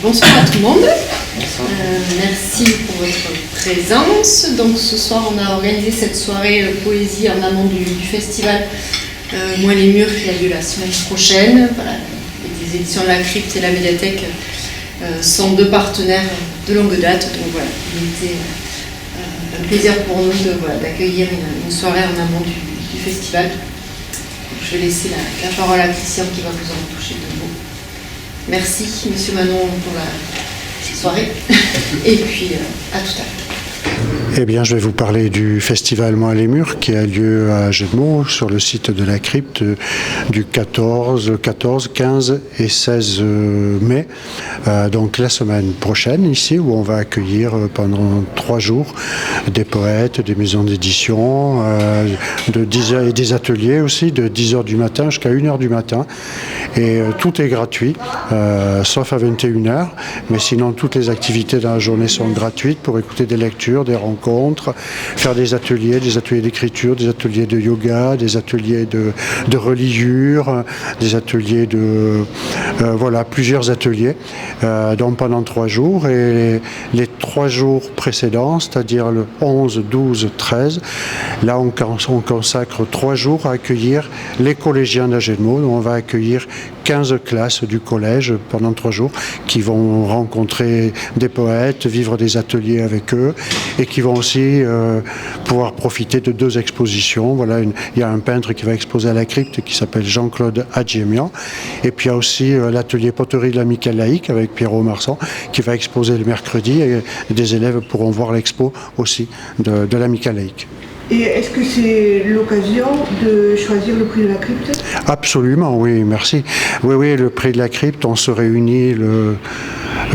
Bonsoir à tout le monde. Merci pour votre présence. Donc ce soir, on a organisé cette soirée poésie en amont du festival Moi les murs qui a lieu la semaine prochaine. Voilà, les éditions de la Crypte et la médiathèque sont deux partenaires de longue date. Donc voilà, il était un plaisir pour nous d'accueillir une soirée en amont du festival. Donc, je vais laisser la parole à Christian qui va vous en toucher deux mots. Merci, Monsieur Manon, pour la soirée. Et puis, à tout à l'heure. Eh bien, je vais vous parler du festival Moi les murs qui a lieu à Gémeaux sur le site de la Crypte du 14, 15 et 16 mai. Donc la semaine prochaine ici où on va accueillir pendant 3 jours des poètes, des maisons d'édition, de 10 heures, et des ateliers aussi de 10h du matin jusqu'à 1h du matin. Et tout est gratuit, sauf à 21h. Mais sinon, toutes les activités dans la journée sont gratuites pour écouter des lectures, des rencontres, faire des ateliers d'écriture, des ateliers de yoga, des ateliers de reliure, des ateliers plusieurs ateliers, donc pendant 3 jours. Et les 3 jours précédents, c'est-à-dire le 11, 12, 13, là on consacre 3 jours à accueillir les collégiens d'Agenmo. On va accueillir 15 classes du collège pendant 3 jours qui vont rencontrer des poètes, vivre des ateliers avec eux et qui vont aussi pouvoir profiter de 2 expositions. Voilà, il y a un peintre qui va exposer à la Crypte qui s'appelle Jean-Claude Adjemian. Et puis il y a aussi l'atelier poterie de l'Amicale laïque avec Pierrot Marsan qui va exposer le mercredi et des élèves pourront voir l'expo aussi de l'Amicale laïque. Et est-ce que c'est l'occasion de choisir le prix de la Crypte ? Absolument, oui, merci. Oui, le prix de la Crypte, on se réunit le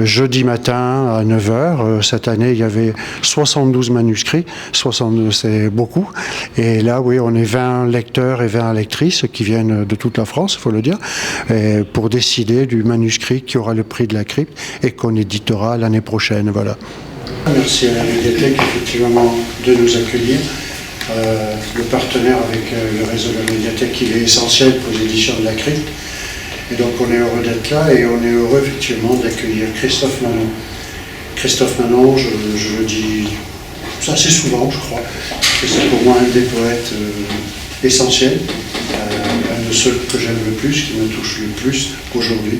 jeudi matin à 9h. Cette année, il y avait 72 manuscrits. 62, c'est beaucoup. Et là, oui, on est 20 lecteurs et 20 lectrices qui viennent de toute la France, il faut le dire, pour décider du manuscrit qui aura le prix de la Crypte et qu'on éditera l'année prochaine. Voilà. Merci à la médiathèque, effectivement, de nous accueillir. Le partenaire avec le réseau de la médiathèque, il est essentiel pour les éditions de la Crypte. Et donc on est heureux d'être là et on est heureux effectivement d'accueillir Christophe Manon. Christophe Manon, je le dis assez souvent, je crois, que c'est pour moi un des poètes essentiels, un de ceux que j'aime le plus, qui me touche le plus aujourd'hui.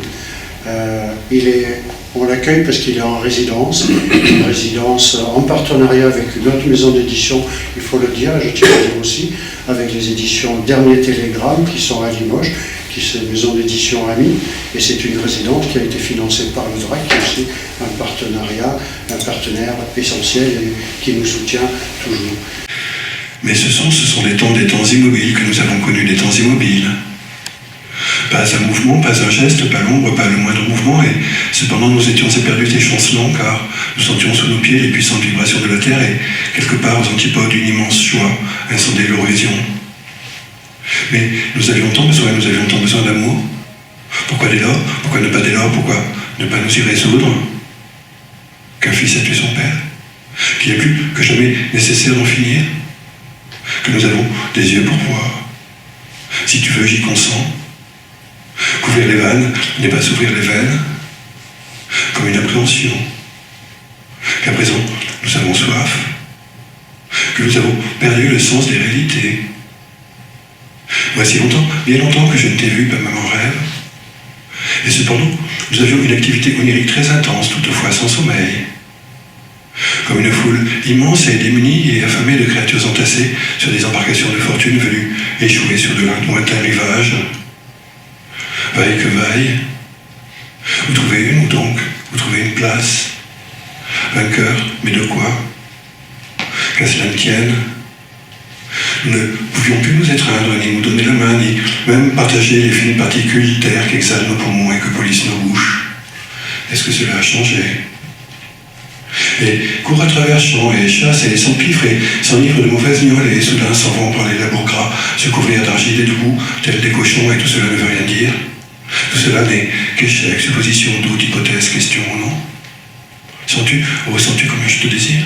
On l'accueille parce qu'il est en résidence, une résidence en partenariat avec une autre maison d'édition, il faut le dire, je tiens à le dire aussi, avec les éditions Dernier Télégramme qui sont à Limoges, qui est une maison d'édition amie, et c'est une résidence qui a été financée par le DRAC, qui est aussi un partenaire essentiel et qui nous soutient toujours. Mais ce sont des temps immobiles que nous avons connus, des temps immobiles. Pas un mouvement, pas un geste, pas l'ombre, pas le moindre mouvement, et cependant nous étions éperdus et chancelants, car nous sentions sous nos pieds les puissantes vibrations de la terre et, quelque part aux antipodes, une immense joie incendait l'horizon. Mais nous avions tant besoin d'amour. Pourquoi dès lors ? Pourquoi ne pas dès lors ? Pourquoi ne pas nous y résoudre ? Qu'un fils a tué son père ? Qu'il est plus que jamais nécessaire d'en finir ? Que nous avons des yeux pour voir. Si tu veux, j'y consens. Couvrir les vannes n'est pas s'ouvrir les veines, comme une appréhension. Qu'à présent, nous avons soif, que nous avons perdu le sens des réalités. Voici longtemps, bien longtemps que je ne t'ai vu, pas même en rêve. Et cependant, nous avions une activité onirique très intense, toutefois sans sommeil. Comme une foule immense et démunie et affamée de créatures entassées sur des embarcations de fortune venues échouer sur de lointains rivages. Vaille que vaille. Vous trouvez une ou donc, vous trouvez une place. Vainqueur, mais de quoi ? Qu'à cela ne tienne. Nous ne pouvions plus nous étreindre, ni nous donner la main, ni même partager les fines particules d'air qu'exhalent nos poumons et que polissent nos bouches. Est-ce que cela a changé ? Et court à travers champs et chasse et s'empiffre et s'enivre de mauvaises mioles et soudain s'en vont par les labours gras, se couvrir d'argile et de boue, tels des cochons, et tout cela ne veut rien dire. Tout cela n'est qu'échec, supposition, doute, hypothèse, question, non ? Ressens-tu combien je te désire ?